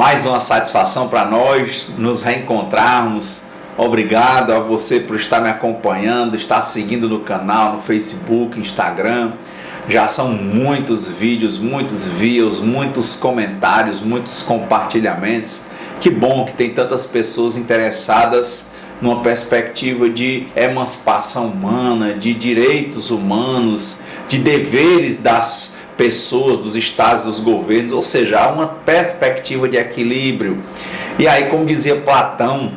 Mais uma satisfação para nós nos reencontrarmos. Obrigado a você por estar me acompanhando, estar seguindo no canal, no Facebook, Instagram. Já são muitos vídeos, muitos views, muitos comentários, muitos compartilhamentos. Que bom que tem tantas pessoas interessadas numa perspectiva de emancipação humana, de direitos humanos, de deveres das pessoas, dos estados, dos governos, ou seja, há uma perspectiva de equilíbrio. E aí, como dizia Platão,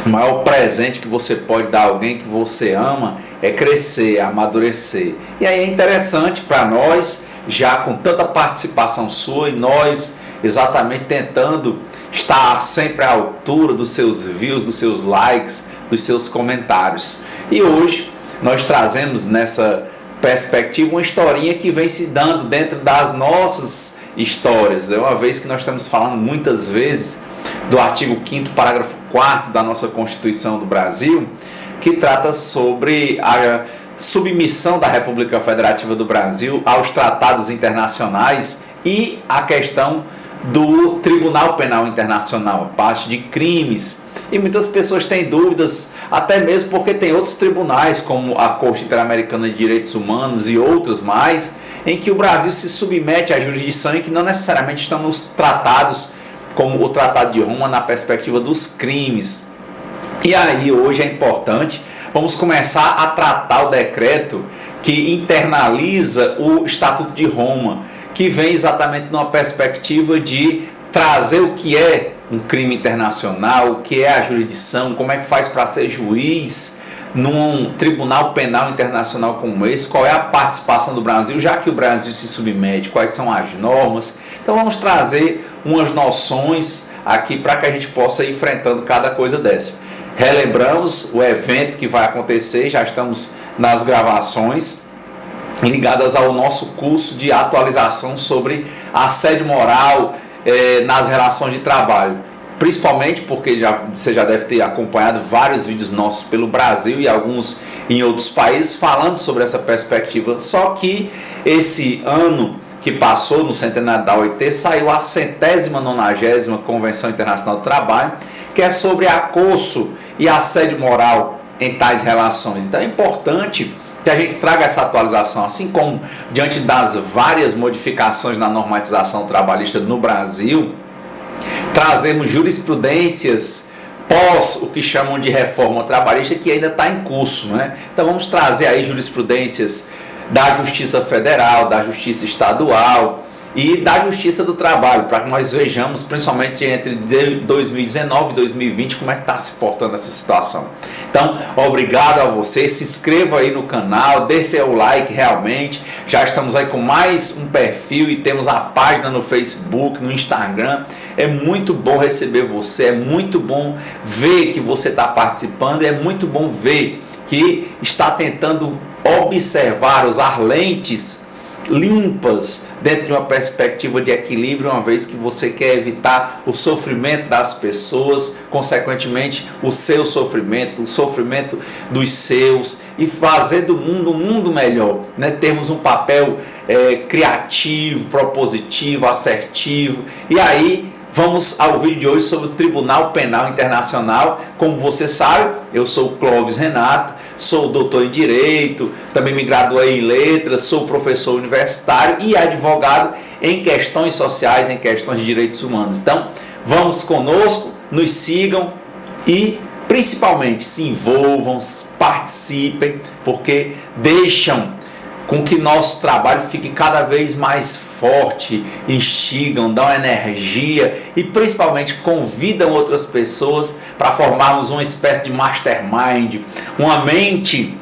o maior presente que você pode dar a alguém que você ama é crescer, amadurecer. E aí é interessante para nós, já com tanta participação sua, e nós exatamente tentando estar sempre à altura dos seus views, dos seus likes, dos seus comentários. E hoje nós trazemos nessa perspectiva uma historinha que vem se dando dentro das nossas histórias, uma vez que nós estamos falando muitas vezes do artigo 5º, parágrafo 4º da nossa Constituição do Brasil, que trata sobre a submissão da República Federativa do Brasil aos tratados internacionais e a questão do Tribunal Penal Internacional, a parte de crimes. E muitas pessoas têm dúvidas, até mesmo porque tem outros tribunais, como a Corte Interamericana de Direitos Humanos e outros mais, em que o Brasil se submete à jurisdição e que não necessariamente estão nos tratados, como o Tratado de Roma, na perspectiva dos crimes. E aí, hoje é importante, vamos começar a tratar o decreto que internaliza o Estatuto de Roma, que vem exatamente numa perspectiva de trazer o que é um crime internacional, o que é a jurisdição, como é que faz para ser juiz num tribunal penal internacional como esse, qual é a participação do Brasil, já que o Brasil se submete, quais são as normas. Então vamos trazer umas noções aqui para que a gente possa ir enfrentando cada coisa dessa. Relembramos o evento que vai acontecer, já estamos nas gravações ligadas ao nosso curso de atualização sobre assédio moral nas relações de trabalho. Principalmente porque você já deve ter acompanhado vários vídeos nossos pelo Brasil e alguns em outros países falando sobre essa perspectiva. Só que esse ano que passou, no centenário da OIT, saiu a 190ª Convenção Internacional do Trabalho, que é sobre acoso e assédio moral em tais relações. Então é importante que a gente traga essa atualização, assim como diante das várias modificações na normatização trabalhista no Brasil, trazemos jurisprudências pós o que chamam de reforma trabalhista, que ainda está em curso, né? Então vamos trazer aí jurisprudências da Justiça Federal, da Justiça Estadual e da Justiça do Trabalho, para que nós vejamos, principalmente entre 2019 e 2020, como é que está se portando essa situação. Então, obrigado a você, se inscreva aí no canal, dê seu like realmente, já estamos aí com mais um perfil e temos a página no Facebook, no Instagram. É muito bom receber você, é muito bom ver que você está participando, é muito bom ver que está tentando observar, usar lentes limpas dentro de uma perspectiva de equilíbrio, uma vez que você quer evitar o sofrimento das pessoas, consequentemente o seu sofrimento, o sofrimento dos seus, e fazer do mundo um mundo melhor, né? Termos um papel criativo, propositivo, assertivo. E aí vamos ao vídeo de hoje sobre o Tribunal Penal Internacional. Como você sabe, eu sou o Clóvis Renato, sou doutor em Direito, também me graduei em Letras, sou professor universitário e advogado em questões sociais, em questões de direitos humanos. Então, vamos conosco, nos sigam e principalmente se envolvam, participem, porque deixam com que nosso trabalho fique cada vez mais forte, instigam, dão energia e principalmente convidam outras pessoas para formarmos uma espécie de mastermind, uma mente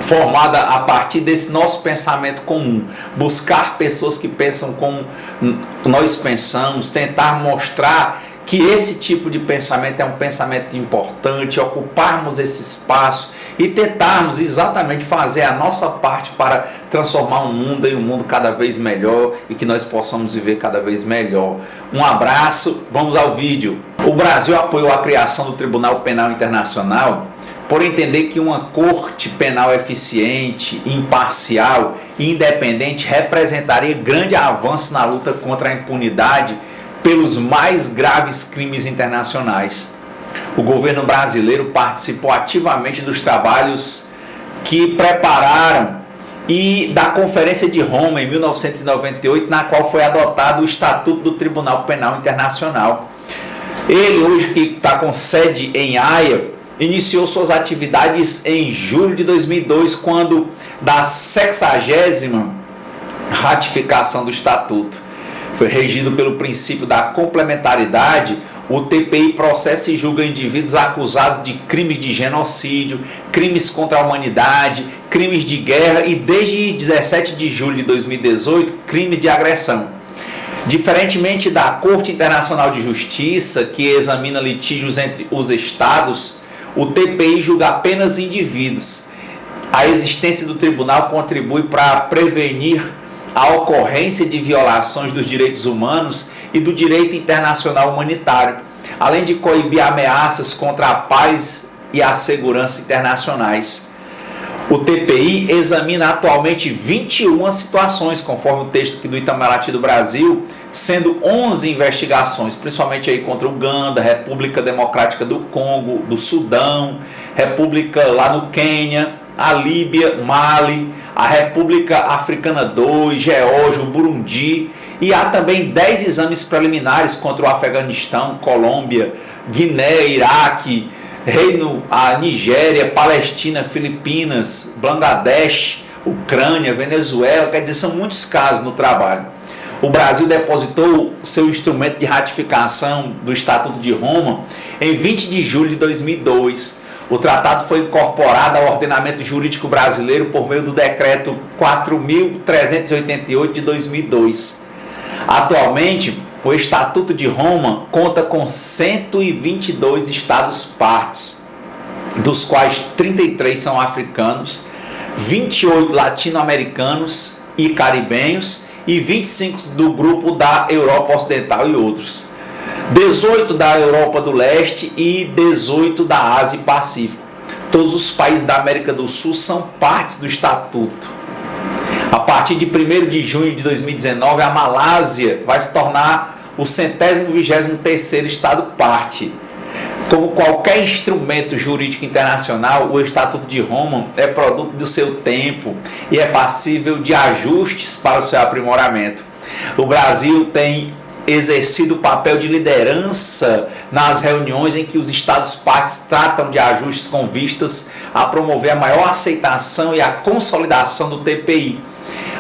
formada a partir desse nosso pensamento comum, buscar pessoas que pensam como nós pensamos, tentar mostrar que esse tipo de pensamento é um pensamento importante, ocuparmos esse espaço e tentarmos exatamente fazer a nossa parte para transformar o mundo em um mundo cada vez melhor e que nós possamos viver cada vez melhor. Um abraço, vamos ao vídeo. O Brasil apoiou a criação do Tribunal Penal Internacional por entender que uma corte penal eficiente, imparcial e independente representaria grande avanço na luta contra a impunidade pelos mais graves crimes internacionais. O governo brasileiro participou ativamente dos trabalhos que prepararam e da Conferência de Roma, em 1998, na qual foi adotado o Estatuto do Tribunal Penal Internacional. Ele, hoje que está com sede em Haia, iniciou suas atividades em julho de 2002, quando da 60ª ratificação do Estatuto. Foi regido pelo princípio da complementaridade. O TPI processa e julga indivíduos acusados de crimes de genocídio, crimes contra a humanidade, crimes de guerra e, desde 17 de julho de 2018, crimes de agressão. Diferentemente da Corte Internacional de Justiça, que examina litígios entre os Estados, o TPI julga apenas indivíduos. A existência do tribunal contribui para prevenir a ocorrência de violações dos direitos humanos e do direito internacional humanitário, além de coibir ameaças contra a paz e a segurança internacionais. O TPI examina atualmente 21 situações, conforme o texto aqui do Itamaraty do Brasil, sendo 11 investigações, principalmente aí contra Uganda, República Democrática do Congo, do Sudão, República lá no Quênia, a Líbia, Mali, a República Africana 2, Geórgia, o Burundi, e há também 10 exames preliminares contra o Afeganistão, Colômbia, Guiné, Iraque, a Nigéria, Palestina, Filipinas, Bangladesh, Ucrânia, Venezuela. Quer dizer, são muitos casos no trabalho. O Brasil depositou seu instrumento de ratificação do Estatuto de Roma em 20 de julho de 2002. O tratado foi incorporado ao ordenamento jurídico brasileiro por meio do Decreto 4.388 de 2002. Atualmente, o Estatuto de Roma conta com 122 Estados-partes, dos quais 33 são africanos, 28 latino-americanos e caribenhos e 25 do grupo da Europa Ocidental e outros, 18 da Europa do Leste e 18 da Ásia e Pacífico. Todos os países da América do Sul são partes do Estatuto. A partir de 1º de junho de 2019, a Malásia vai se tornar o 123º Estado-parte. Como qualquer instrumento jurídico internacional, o Estatuto de Roma é produto do seu tempo e é passível de ajustes para o seu aprimoramento. O Brasil tem exercido o papel de liderança nas reuniões em que os Estados-partes tratam de ajustes com vistas a promover a maior aceitação e a consolidação do TPI.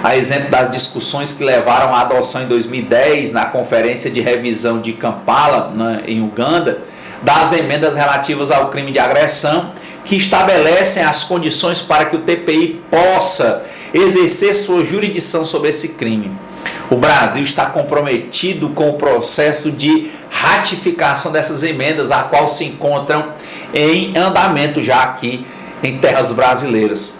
A exemplo das discussões que levaram à adoção em 2010, na Conferência de Revisão de Kampala, em Uganda, das emendas relativas ao crime de agressão, que estabelecem as condições para que o TPI possa exercer sua jurisdição sobre esse crime. O Brasil está comprometido com o processo de ratificação dessas emendas, a qual se encontram em andamento já aqui em terras brasileiras.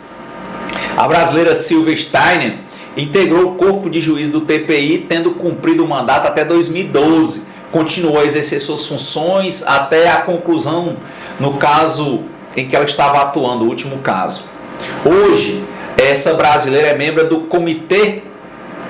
A brasileira Silvia Steiner integrou o corpo de juiz do TPI, tendo cumprido o mandato até 2012. Continuou a exercer suas funções até a conclusão, no caso em que ela estava atuando, o último caso. Hoje, essa brasileira é membro do Comitê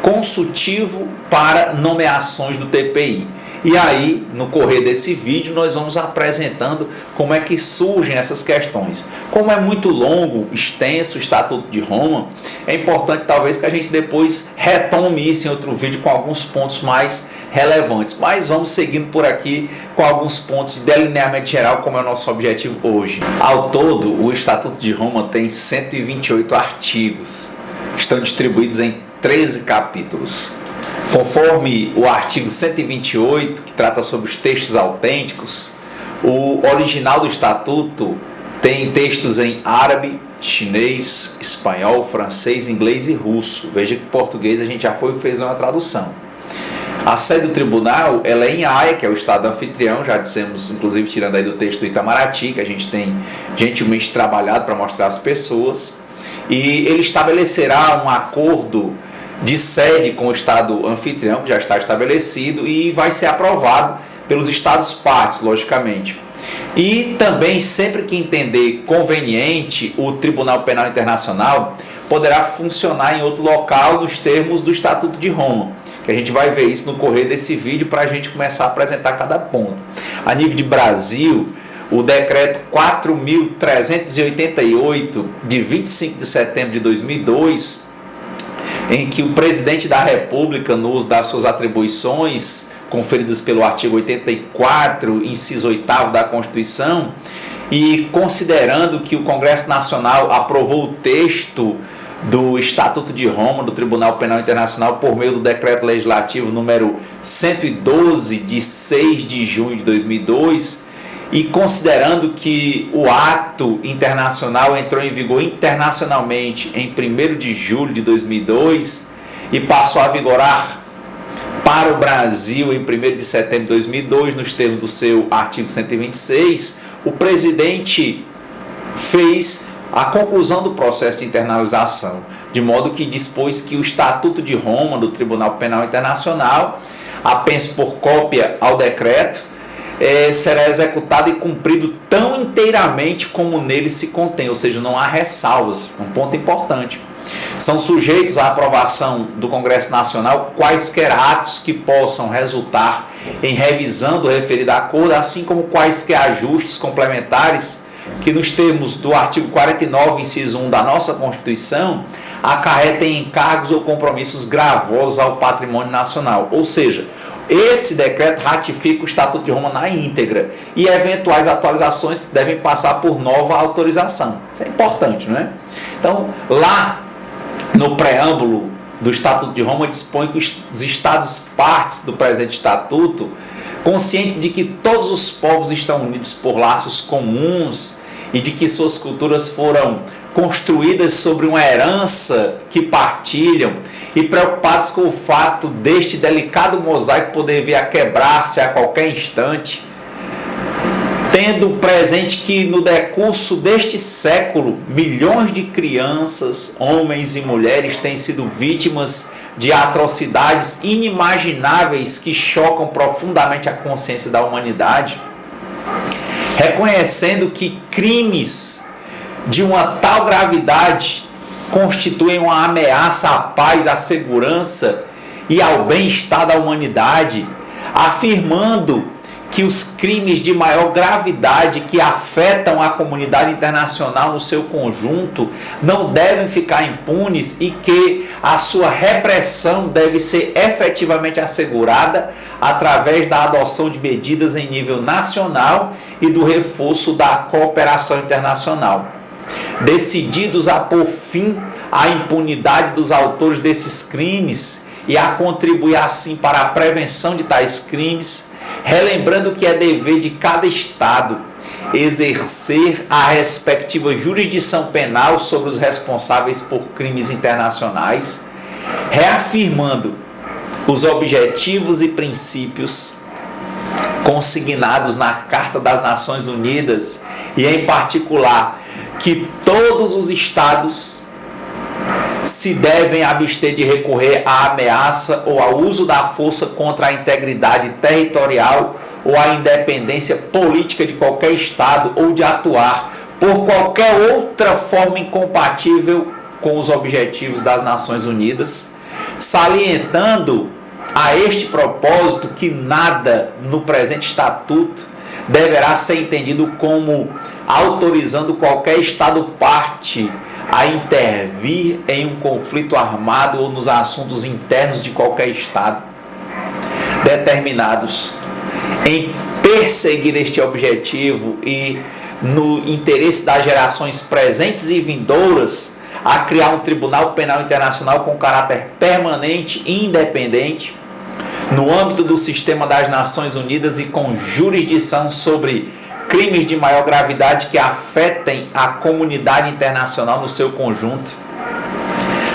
Consultivo para Nomeações do TPI. E aí, no correr desse vídeo, nós vamos apresentando como é que surgem essas questões. Como é muito longo, extenso o Estatuto de Roma, é importante talvez que a gente depois retome isso em outro vídeo com alguns pontos mais relevantes. Mas vamos seguindo por aqui com alguns pontos de delineamento geral, como é o nosso objetivo hoje. Ao todo, o Estatuto de Roma tem 128 artigos. Estão distribuídos em 13 capítulos. Conforme o artigo 128, que trata sobre os textos autênticos, o original do Estatuto tem textos em árabe, chinês, espanhol, francês, inglês e russo. Veja que em português a gente já fez uma tradução. A sede do tribunal ela é em Haia, que é o estado anfitrião, já dissemos, inclusive tirando aí do texto do Itamaraty, que a gente tem gentilmente trabalhado para mostrar às pessoas. E ele estabelecerá um acordo de sede com o Estado anfitrião, que já está estabelecido, e vai ser aprovado pelos Estados-partes, logicamente. E também, sempre que entender conveniente, o Tribunal Penal Internacional poderá funcionar em outro local nos termos do Estatuto de Roma, que a gente vai ver isso no correr desse vídeo para a gente começar a apresentar cada ponto. A nível de Brasil, o decreto 4.388, de 25 de setembro de 2002, em que o presidente da República, no uso das suas atribuições, conferidas pelo artigo 84, inciso 8º da Constituição, e considerando que o Congresso Nacional aprovou o texto do Estatuto de Roma, do Tribunal Penal Internacional, por meio do Decreto Legislativo número 112, de 6 de junho de 2002, e considerando que o ato internacional entrou em vigor internacionalmente em 1º de julho de 2002 e passou a vigorar para o Brasil em 1º de setembro de 2002, nos termos do seu artigo 126, o presidente fez a conclusão do processo de internalização, de modo que dispôs que o Estatuto de Roma, do Tribunal Penal Internacional, apenso por cópia ao decreto, será executado e cumprido tão inteiramente como nele se contém, ou seja, não há ressalvas, um ponto importante. São sujeitos à aprovação do Congresso Nacional quaisquer atos que possam resultar em revisão do referido acordo, assim como quaisquer ajustes complementares que, nos termos do artigo 49, inciso 1 da nossa Constituição, acarretem encargos ou compromissos gravosos ao patrimônio nacional. Ou seja, esse decreto ratifica o Estatuto de Roma na íntegra e eventuais atualizações devem passar por nova autorização. Isso é importante, não é? Então, lá no preâmbulo do Estatuto de Roma, dispõe que os Estados partes do presente Estatuto, conscientes de que todos os povos estão unidos por laços comuns e de que suas culturas foram construídas sobre uma herança que partilham, e preocupados com o fato deste delicado mosaico poder vir a quebrar-se a qualquer instante, tendo presente que no decurso deste século, milhões de crianças, homens e mulheres têm sido vítimas de atrocidades inimagináveis que chocam profundamente a consciência da humanidade, reconhecendo que crimes de uma tal gravidade constituem uma ameaça à paz, à segurança e ao bem-estar da humanidade, afirmando que os crimes de maior gravidade que afetam a comunidade internacional no seu conjunto não devem ficar impunes e que a sua repressão deve ser efetivamente assegurada através da adoção de medidas em nível nacional e do reforço da cooperação internacional. Decididos a pôr fim à impunidade dos autores desses crimes e a contribuir assim para a prevenção de tais crimes, relembrando que é dever de cada Estado exercer a respectiva jurisdição penal sobre os responsáveis por crimes internacionais, reafirmando os objetivos e princípios consignados na Carta das Nações Unidas e, em particular, que todos os Estados se devem abster de recorrer à ameaça ou ao uso da força contra a integridade territorial ou a independência política de qualquer Estado ou de atuar por qualquer outra forma incompatível com os objetivos das Nações Unidas, salientando a este propósito que nada no presente Estatuto deverá ser entendido como autorizando qualquer Estado parte a intervir em um conflito armado ou nos assuntos internos de qualquer Estado, determinados em perseguir este objetivo e, no interesse das gerações presentes e vindouras, a criar um Tribunal Penal Internacional com caráter permanente e independente, no âmbito do sistema das Nações Unidas e com jurisdição sobre crimes de maior gravidade que afetem a comunidade internacional no seu conjunto,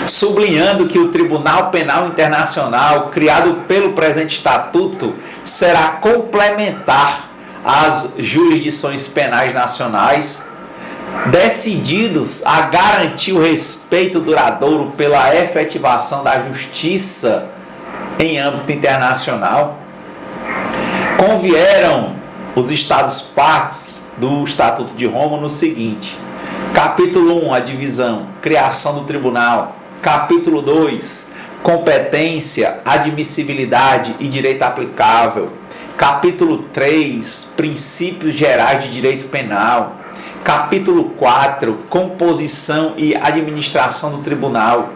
sublinhando que o Tribunal Penal Internacional, criado pelo presente Estatuto, será complementar às jurisdições penais nacionais, decididos a garantir o respeito duradouro pela efetivação da justiça em âmbito internacional. Convieram os Estados partes do Estatuto de Roma no seguinte: capítulo 1, a divisão, criação do tribunal; capítulo 2, competência, admissibilidade e direito aplicável. Capítulo 3, princípios gerais de direito penal. Capítulo 4, composição e administração do tribunal.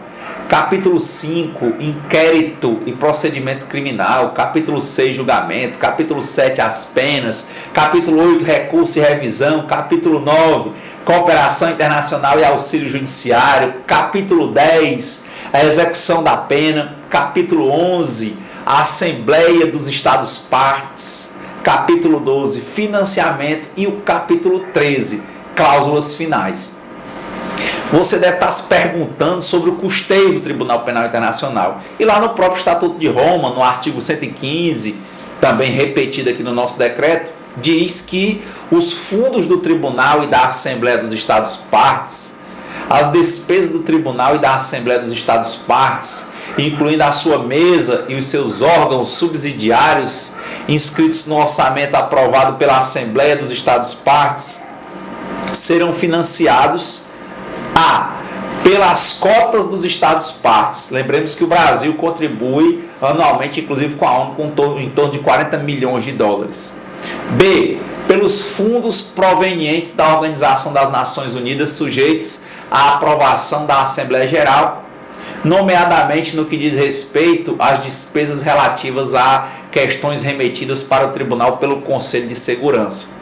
Capítulo 5, inquérito e procedimento criminal. Capítulo 6, julgamento. Capítulo 7, as penas. Capítulo 8, recurso e revisão. Capítulo 9, cooperação internacional e auxílio judiciário. Capítulo 10, a execução da pena. Capítulo 11, a Assembleia dos Estados Partes. Capítulo 12, financiamento. E o capítulo 13, cláusulas finais. Você deve estar se perguntando sobre o custeio do Tribunal Penal Internacional. E lá no próprio Estatuto de Roma, no artigo 115, também repetido aqui no nosso decreto, diz que os fundos do Tribunal e da Assembleia dos Estados Partes, as despesas do Tribunal e da Assembleia dos Estados Partes, incluindo a sua mesa e os seus órgãos subsidiários, inscritos no orçamento aprovado pela Assembleia dos Estados Partes, serão financiados pelas cotas dos Estados Partes. Lembremos que o Brasil contribui anualmente, inclusive com a ONU, em torno de 40 milhões de dólares. B, pelos fundos provenientes da Organização das Nações Unidas, sujeitos à aprovação da Assembleia Geral, nomeadamente no que diz respeito às despesas relativas a questões remetidas para o Tribunal pelo Conselho de Segurança.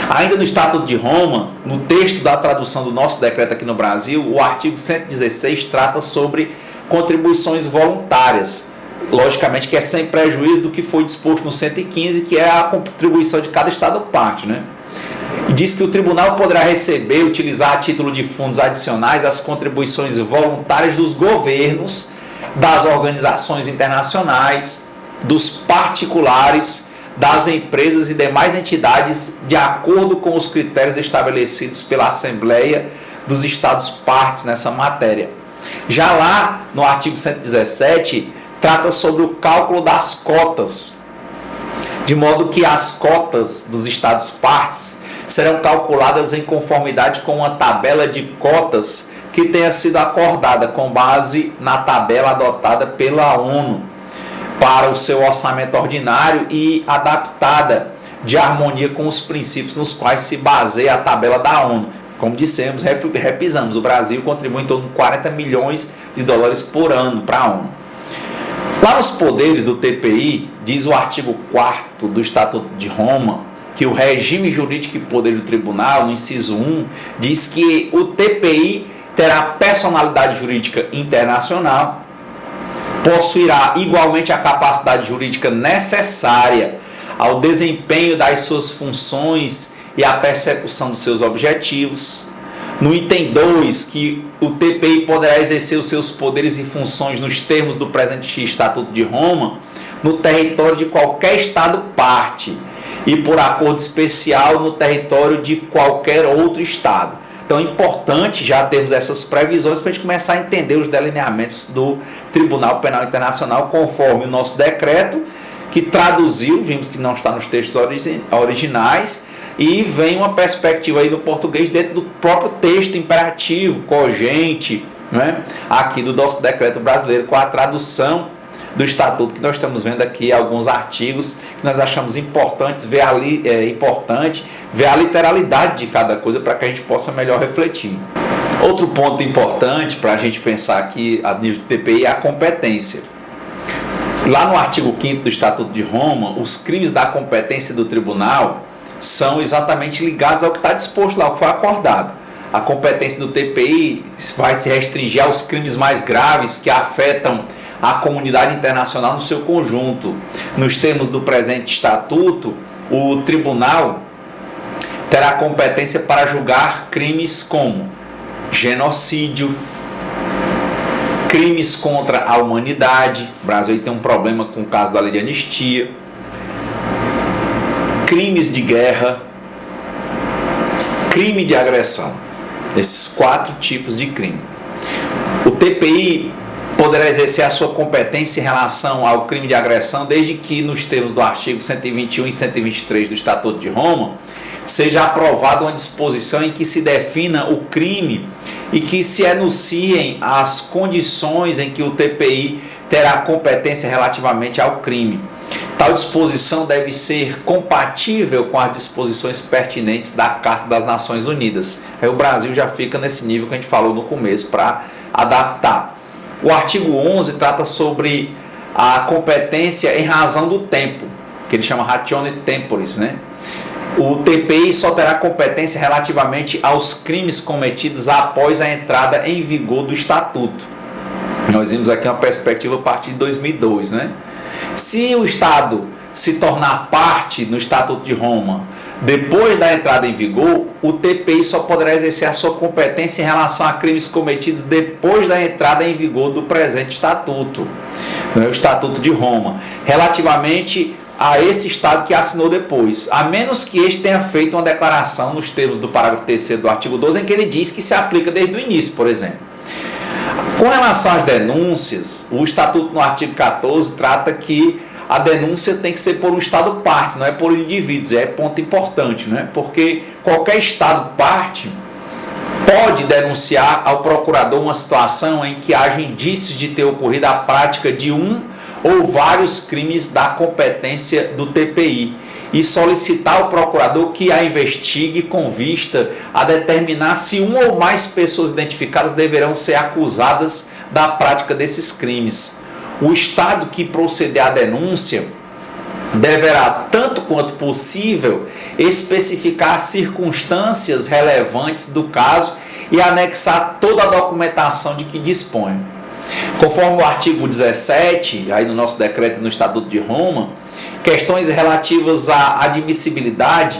Ainda no Estatuto de Roma, no texto da tradução do nosso decreto aqui no Brasil, o artigo 116 trata sobre contribuições voluntárias. Logicamente que é sem prejuízo do que foi disposto no 115, que é a contribuição de cada Estado parte, né? E diz que o tribunal poderá receber, utilizar a título de fundos adicionais as contribuições voluntárias dos governos, das organizações internacionais, dos particulares, das empresas e demais entidades, de acordo com os critérios estabelecidos pela Assembleia dos Estados Partes nessa matéria. Já lá, no artigo 117, trata sobre o cálculo das cotas, de modo que as cotas dos Estados Partes serão calculadas em conformidade com uma tabela de cotas que tenha sido acordada com base na tabela adotada pela ONU para o seu orçamento ordinário e adaptada de harmonia com os princípios nos quais se baseia a tabela da ONU. Como dissemos, repisamos, o Brasil contribui em torno de 40 milhões de dólares por ano para a ONU. Lá nos poderes do TPI, diz o artigo 4º do Estatuto de Roma, que o regime jurídico e poder do tribunal, no inciso 1, diz que o TPI terá personalidade jurídica internacional, possuirá igualmente a capacidade jurídica necessária ao desempenho das suas funções e à persecução dos seus objetivos. No item 2, que o TPI poderá exercer os seus poderes e funções nos termos do presente Estatuto de Roma, no território de qualquer Estado parte e por acordo especial no território de qualquer outro Estado. Então é importante já termos essas previsões para a gente começar a entender os delineamentos do Tribunal Penal Internacional conforme o nosso decreto, que traduziu, vimos que não está nos textos originais, e vem uma perspectiva aí do português dentro do próprio texto imperativo, cogente, né, aqui do nosso decreto brasileiro, com a tradução do Estatuto, que nós estamos vendo aqui alguns artigos que nós achamos importante ver a literalidade de cada coisa para que a gente possa melhor refletir. Outro ponto importante para a gente pensar aqui a nível do TPI é a competência. Lá no artigo 5º do Estatuto de Roma, os crimes da competência do tribunal são exatamente ligados ao que está disposto lá, o que foi acordado. A competência do TPI vai se restringir aos crimes mais graves que afetam a comunidade internacional no seu conjunto. Nos termos do presente estatuto, o tribunal terá competência para julgar crimes como genocídio, crimes contra a humanidade. O Brasil tem um problema com o caso da lei de anistia, crimes de guerra, crime de agressão. Esses 4 tipos de crime. O TPI poderá exercer a sua competência em relação ao crime de agressão, desde que, nos termos do artigo 121 e 123 do Estatuto de Roma, seja aprovada uma disposição em que se defina o crime e que se enunciem as condições em que o TPI terá competência relativamente ao crime. Tal disposição deve ser compatível com as disposições pertinentes da Carta das Nações Unidas. Aí o Brasil já fica nesse nível que a gente falou no começo para adaptar. O artigo 11 trata sobre a competência em razão do tempo, que ele chama ratione temporis, né? O TPI só terá competência relativamente aos crimes cometidos após a entrada em vigor do Estatuto. Nós vimos aqui uma perspectiva a partir de 2002, né? Se o Estado se tornar parte no Estatuto de Roma depois da entrada em vigor, o TPI só poderá exercer a sua competência em relação a crimes cometidos depois da entrada em vigor do presente Estatuto, o Estatuto de Roma, relativamente a esse Estado que assinou depois, a menos que este tenha feito uma declaração nos termos do parágrafo 3º do artigo 12, em que ele diz que se aplica desde o início, por exemplo. Com relação às denúncias, o Estatuto no artigo 14 trata que a denúncia tem que ser por um Estado parte, não é por indivíduos, é ponto importante, né? Porque qualquer Estado parte pode denunciar ao procurador uma situação em que haja indícios de ter ocorrido a prática de um ou vários crimes da competência do TPI e solicitar ao procurador que a investigue com vista a determinar se uma ou mais pessoas identificadas deverão ser acusadas da prática desses crimes. O Estado que proceder à denúncia deverá, tanto quanto possível, especificar as circunstâncias relevantes do caso e anexar toda a documentação de que dispõe. Conforme o artigo 17, aí no nosso decreto no Estatuto de Roma, questões relativas à admissibilidade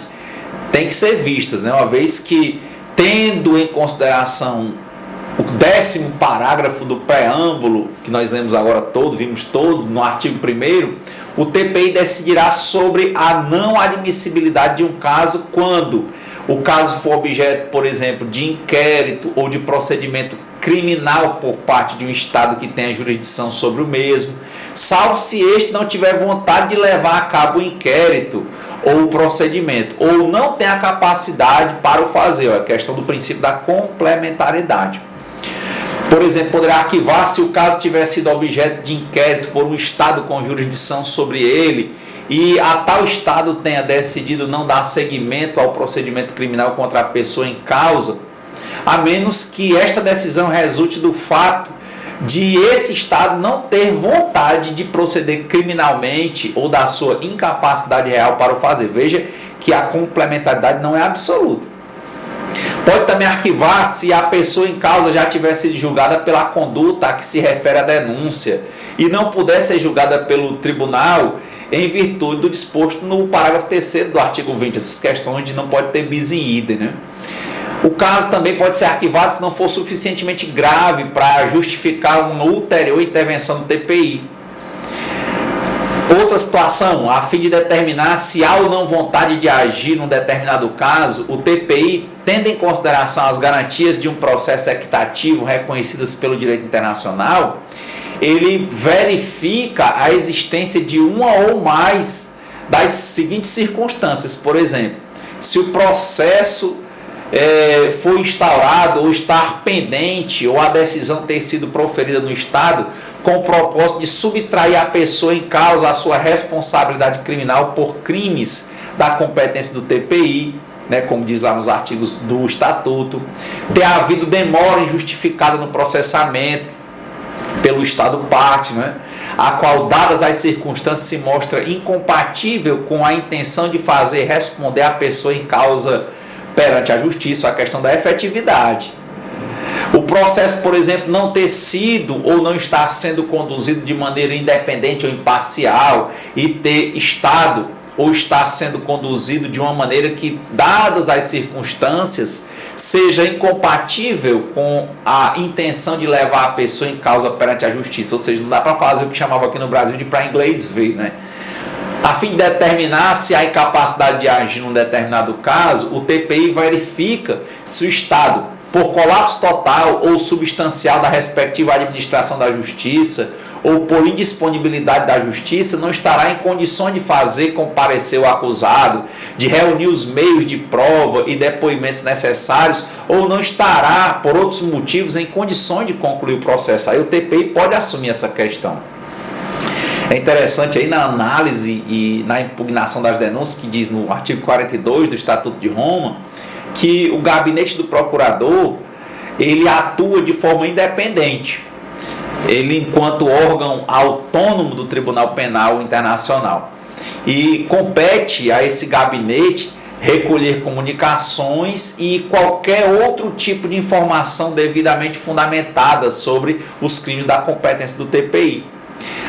têm que ser vistas, né? Uma vez que, tendo em consideração o 10º parágrafo do preâmbulo, que nós lemos agora vimos todo, no artigo 1º, o TPI decidirá sobre a não admissibilidade de um caso quando o caso for objeto, por exemplo, de inquérito ou de procedimento criminal por parte de um Estado que tenha jurisdição sobre o mesmo, salvo se este não tiver vontade de levar a cabo o inquérito ou o procedimento, ou não tem a capacidade para o fazer. É a questão do princípio da complementariedade. Por exemplo, poderá arquivar se o caso tiver sido objeto de inquérito por um Estado com jurisdição sobre ele e a tal Estado tenha decidido não dar seguimento ao procedimento criminal contra a pessoa em causa, a menos que esta decisão resulte do fato de esse Estado não ter vontade de proceder criminalmente ou da sua incapacidade real para o fazer. Veja que a complementaridade não é absoluta. Pode também arquivar se a pessoa em causa já tiver sido julgada pela conduta a que se refere a denúncia e não puder ser julgada pelo tribunal em virtude do disposto no parágrafo 3º do artigo 20, essas questões de não pode ter bis in idem, né? O caso também pode ser arquivado se não for suficientemente grave para justificar uma ulterior intervenção do TPI. Outra situação, a fim de determinar se há ou não vontade de agir num determinado caso, o TPI, tendo em consideração as garantias de um processo equitativo reconhecidas pelo direito internacional, ele verifica a existência de uma ou mais das seguintes circunstâncias. Por exemplo, se o processo foi instaurado ou estar pendente ou a decisão ter sido proferida no Estado com o propósito de subtrair a pessoa em causa a sua responsabilidade criminal por crimes da competência do TPI, né, como diz lá nos artigos do Estatuto, ter havido demora injustificada no processamento pelo Estado parte, né, a qual, dadas as circunstâncias, se mostra incompatível com a intenção de fazer responder a pessoa em causa perante a justiça, a questão da efetividade. O processo, por exemplo, não ter sido ou não estar sendo conduzido de maneira independente ou imparcial e ter estado ou estar sendo conduzido de uma maneira que, dadas as circunstâncias, seja incompatível com a intenção de levar a pessoa em causa perante a justiça. Ou seja, não dá para fazer o que chamava aqui no Brasil de para inglês ver, né? A fim de determinar se há incapacidade de agir num determinado caso, o TPI verifica se o Estado, por colapso total ou substancial da respectiva administração da justiça ou por indisponibilidade da justiça, não estará em condições de fazer comparecer o acusado, de reunir os meios de prova e depoimentos necessários, ou não estará, por outros motivos, em condições de concluir o processo. Aí o TPI pode assumir essa questão. É interessante aí na análise e na impugnação das denúncias, que diz no artigo 42 do Estatuto de Roma, que o gabinete do procurador, ele atua de forma independente. Ele, enquanto órgão autônomo do Tribunal Penal Internacional. E compete a esse gabinete recolher comunicações e qualquer outro tipo de informação devidamente fundamentada sobre os crimes da competência do TPI.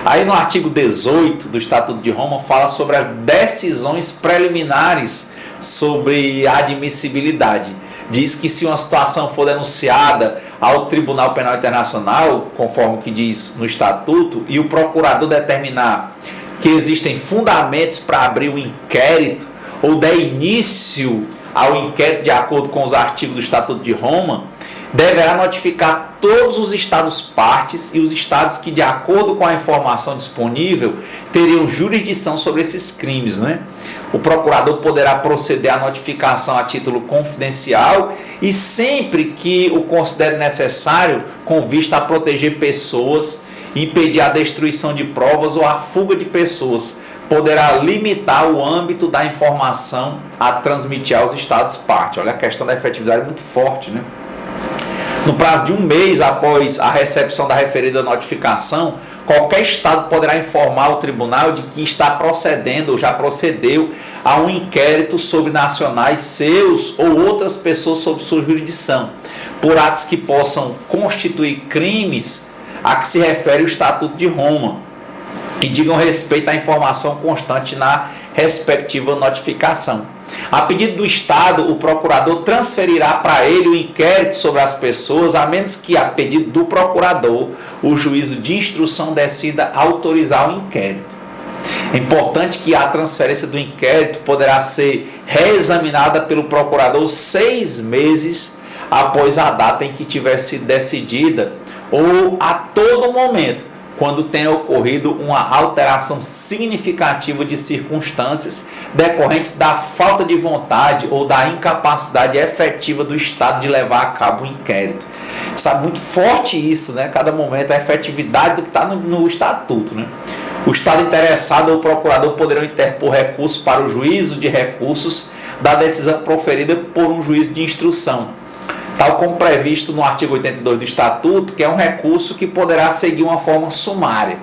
Aí no artigo 18 do Estatuto de Roma fala sobre as decisões preliminares sobre admissibilidade. Diz que se uma situação for denunciada ao Tribunal Penal Internacional, conforme o que diz no Estatuto, e o procurador determinar que existem fundamentos para abrir um inquérito ou der início ao inquérito de acordo com os artigos do Estatuto de Roma, deverá notificar todos os estados partes e os estados que, de acordo com a informação disponível, teriam jurisdição sobre esses crimes, né? O procurador poderá proceder à notificação a título confidencial e sempre que o considere necessário, com vista a proteger pessoas, impedir a destruição de provas ou a fuga de pessoas, poderá limitar o âmbito da informação a transmitir aos estados partes. Olha, a questão da efetividade é muito forte, né? No prazo de 1 mês após a recepção da referida notificação, qualquer estado poderá informar o tribunal de que está procedendo ou já procedeu a um inquérito sobre nacionais seus ou outras pessoas sob sua jurisdição, por atos que possam constituir crimes a que se refere o Estatuto de Roma, que digam respeito à informação constante na respectiva notificação. A pedido do Estado, o procurador transferirá para ele o inquérito sobre as pessoas, a menos que, a pedido do procurador, o juízo de instrução decida autorizar o inquérito. É importante que a transferência do inquérito poderá ser reexaminada pelo procurador 6 meses após a data em que tiver sido decidida, ou a todo momento, quando tenha ocorrido uma alteração significativa de circunstâncias decorrentes da falta de vontade ou da incapacidade efetiva do Estado de levar a cabo o inquérito. Sabe, muito forte isso, né? Cada momento, a efetividade do que está no Estatuto, né? O Estado interessado ou o procurador poderão interpor recurso para o juízo de recursos da decisão proferida por um juiz de instrução, tal como previsto no artigo 82 do Estatuto, que é um recurso que poderá seguir uma forma sumária.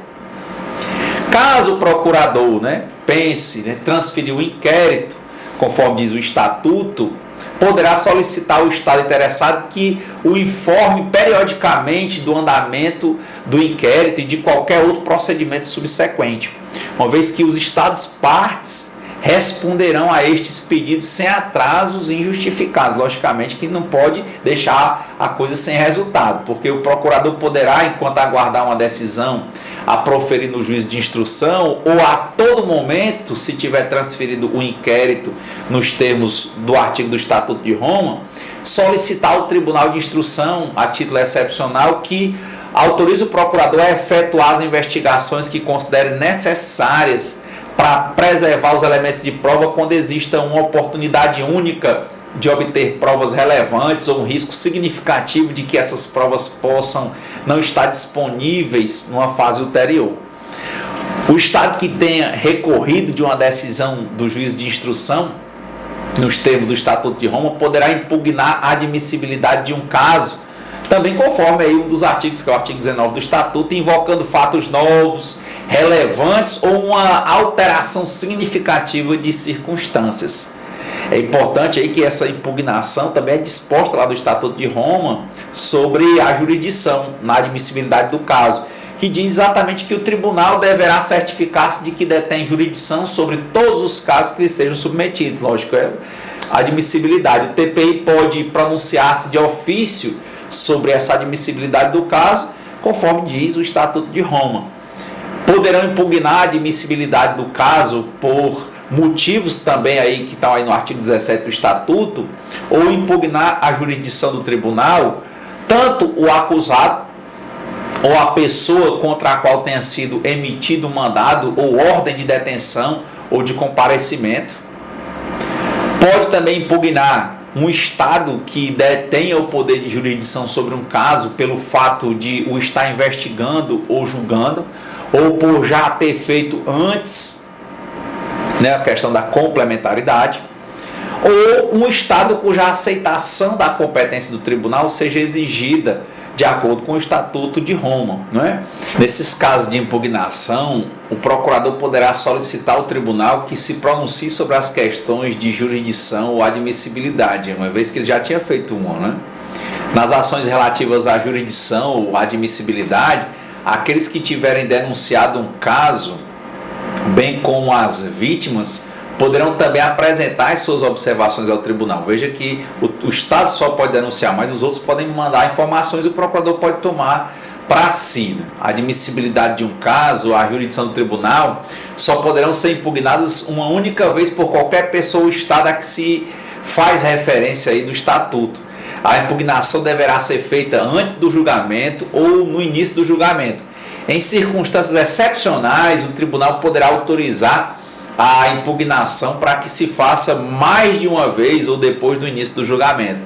Caso o procurador pense transferir o inquérito, conforme diz o Estatuto, poderá solicitar ao Estado interessado que o informe periodicamente do andamento do inquérito e de qualquer outro procedimento subsequente, uma vez que os Estados partes responderão a estes pedidos sem atrasos injustificados. Logicamente que não pode deixar a coisa sem resultado, porque o procurador poderá, enquanto aguardar uma decisão a proferir no juízo de instrução, ou a todo momento, se tiver transferido o inquérito nos termos do artigo do Estatuto de Roma, solicitar ao Tribunal de Instrução, a título excepcional, que autorize o procurador a efetuar as investigações que considere necessárias para preservar os elementos de prova quando exista uma oportunidade única de obter provas relevantes ou um risco significativo de que essas provas possam não estar disponíveis numa fase ulterior. O Estado que tenha recorrido de uma decisão do juiz de instrução, nos termos do Estatuto de Roma, poderá impugnar a admissibilidade de um caso, também conforme aí um dos artigos, que é o artigo 19 do Estatuto, invocando fatos novos, relevantes ou uma alteração significativa de circunstâncias. É importante aí que essa impugnação também é disposta lá do Estatuto de Roma sobre a jurisdição na admissibilidade do caso, que diz exatamente que o tribunal deverá certificar-se de que detém jurisdição sobre todos os casos que lhe sejam submetidos. Lógico, é a admissibilidade. O TPI pode pronunciar-se de ofício sobre essa admissibilidade do caso, conforme diz o Estatuto de Roma. Poderão impugnar a admissibilidade do caso por motivos também aí que estão aí no artigo 17 do Estatuto, ou impugnar a jurisdição do tribunal, tanto o acusado ou a pessoa contra a qual tenha sido emitido um mandado ou ordem de detenção ou de comparecimento. Pode também impugnar um Estado que detenha o poder de jurisdição sobre um caso pelo fato de o estar investigando ou julgando, ou por já ter feito antes, né, a questão da complementaridade, ou um Estado cuja aceitação da competência do tribunal seja exigida de acordo com o Estatuto de Roma, não é? Nesses casos de impugnação, o procurador poderá solicitar ao tribunal que se pronuncie sobre as questões de jurisdição ou admissibilidade, uma vez que ele já tinha feito uma, né? Nas ações relativas à jurisdição ou admissibilidade, aqueles que tiverem denunciado um caso, bem como as vítimas, poderão também apresentar as suas observações ao tribunal. Veja que o Estado só pode denunciar, mas os outros podem mandar informações e o procurador pode tomar para si. A admissibilidade de um caso, a jurisdição do tribunal, só poderão ser impugnadas uma única vez por qualquer pessoa ou Estado a que se faz referência aí no Estatuto. A impugnação deverá ser feita antes do julgamento ou no início do julgamento. Em circunstâncias excepcionais, o tribunal poderá autorizar a impugnação para que se faça mais de uma vez ou depois do início do julgamento.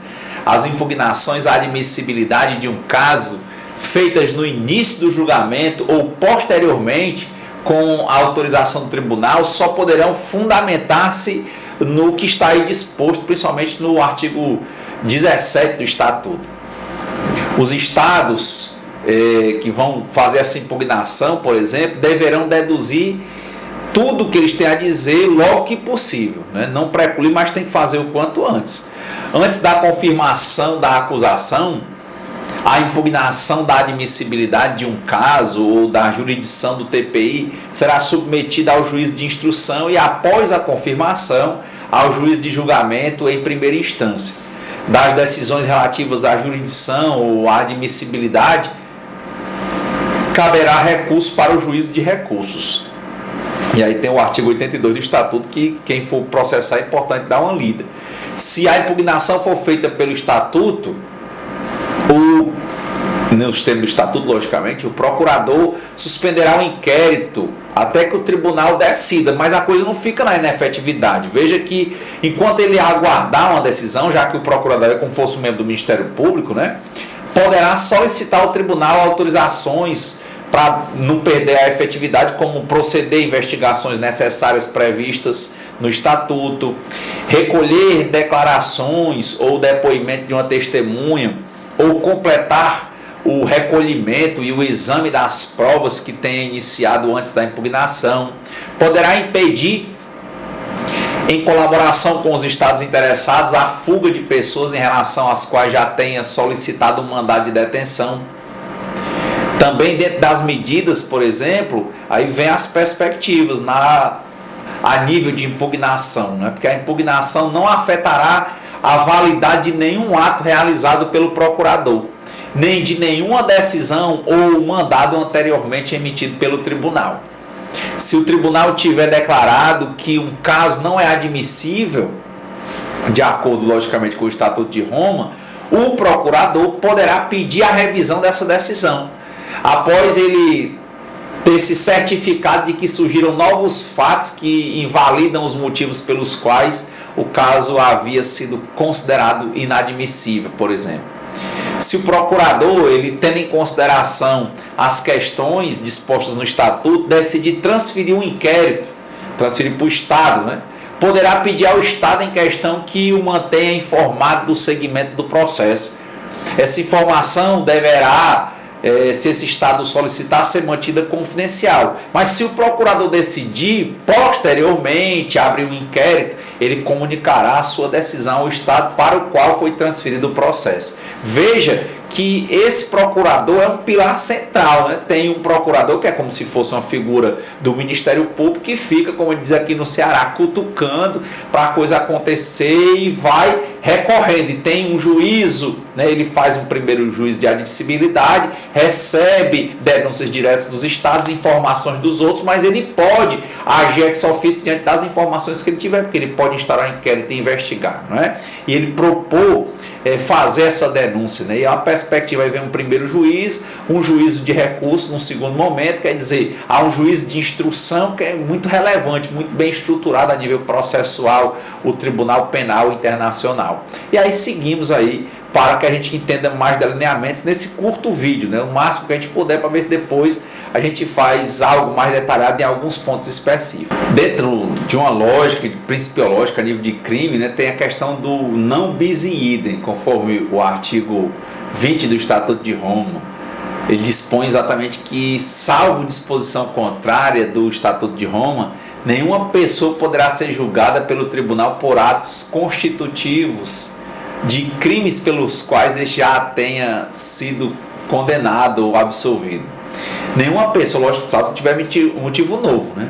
As impugnações à admissibilidade de um caso feitas no início do julgamento ou posteriormente com a autorização do tribunal só poderão fundamentar-se no que está aí disposto, principalmente no artigo 17 do Estatuto. Os estados que vão fazer essa impugnação, por exemplo, deverão deduzir tudo que eles têm a dizer logo que possível, né? Não precluir, mas tem que fazer o quanto antes. Antes da confirmação da acusação, a impugnação da admissibilidade de um caso ou da jurisdição do TPI será submetida ao juiz de instrução e, após a confirmação, ao juiz de julgamento em primeira instância. Das decisões relativas à jurisdição ou à admissibilidade, caberá recurso para o juiz de recursos. E aí tem o artigo 82 do Estatuto que quem for processar é importante dar uma lida. Se a impugnação for feita pelo Estatuto, nos termos do Estatuto, logicamente, o procurador suspenderá o inquérito até que o tribunal decida, mas a coisa não fica na inefetividade. Veja que, enquanto ele aguardar uma decisão, já que o procurador é como fosse um membro do Ministério Público, né, poderá solicitar ao tribunal autorizações para não perder a efetividade, como proceder a investigações necessárias previstas no Estatuto, recolher declarações ou depoimento de uma testemunha, ou completar o recolhimento e o exame das provas que tenha iniciado antes da impugnação. Poderá impedir, em colaboração com os estados interessados, a fuga de pessoas em relação às quais já tenha solicitado um mandado de detenção. Também dentro das medidas, por exemplo, aí vem as perspectivas a nível de impugnação, né? Porque a impugnação não afetará a validade de nenhum ato realizado pelo procurador, nem de nenhuma decisão ou mandado anteriormente emitido pelo tribunal. Se o tribunal tiver declarado que um caso não é admissível, de acordo, logicamente, com o Estatuto de Roma, o procurador poderá pedir a revisão dessa decisão, após ele ter se certificado de que surgiram novos fatos que invalidam os motivos pelos quais o caso havia sido considerado inadmissível, por exemplo. Se o procurador, ele tendo em consideração as questões dispostas no Estatuto, decidir transferir um inquérito, transferir para o Estado, né, poderá pedir ao Estado em questão que o mantenha informado do segmento do processo. Essa informação deverá, se esse Estado solicitar, ser mantida confidencial. Mas se o procurador decidir, posteriormente, abrir um inquérito, ele comunicará a sua decisão ao Estado para o qual foi transferido o processo. Veja que esse procurador é um pilar central, né? Tem um procurador que é como se fosse uma figura do Ministério Público que fica, como diz aqui no Ceará, cutucando para a coisa acontecer e vai recorrendo. E tem um juízo, né? Ele faz um primeiro juízo de admissibilidade, recebe denúncias diretas dos estados, informações dos outros, mas ele pode agir ex officio diante das informações que ele tiver, porque ele pode instaurar um inquérito e investigar, não é? E ele propor fazer essa denúncia, né? E é uma perspectiva. Aí vem um primeiro juízo, um juízo de recurso num segundo momento, quer dizer, há um juízo de instrução que é muito relevante, muito bem estruturado a nível processual, o Tribunal Penal Internacional. E aí seguimos aí para que a gente entenda mais delineamentos nesse curto vídeo, né? O máximo que a gente puder, para ver se depois a gente faz algo mais detalhado em alguns pontos específicos. Dentro de uma lógica, de principiológica a nível de crime, né, tem a questão do não bis in idem, conforme o artigo 20 do Estatuto de Roma. Ele dispõe exatamente que, salvo disposição contrária do Estatuto de Roma, nenhuma pessoa poderá ser julgada pelo tribunal por atos constitutivos de crimes pelos quais ele já tenha sido condenado ou absolvido. Nenhuma pessoa, lógico, salvo que tiver um motivo novo, né?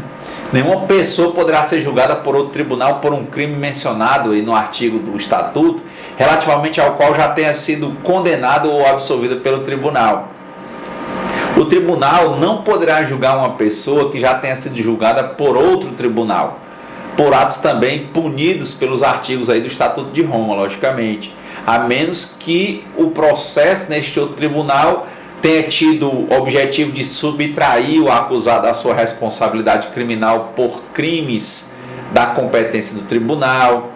Nenhuma pessoa poderá ser julgada por outro tribunal por um crime mencionado aí no artigo do Estatuto, relativamente ao qual já tenha sido condenado ou absolvido pelo tribunal. O tribunal não poderá julgar uma pessoa que já tenha sido julgada por outro tribunal, por atos também punidos pelos artigos aí do Estatuto de Roma, logicamente, a menos que o processo neste outro tribunal tenha tido o objetivo de subtrair o acusado da sua responsabilidade criminal por crimes da competência do tribunal,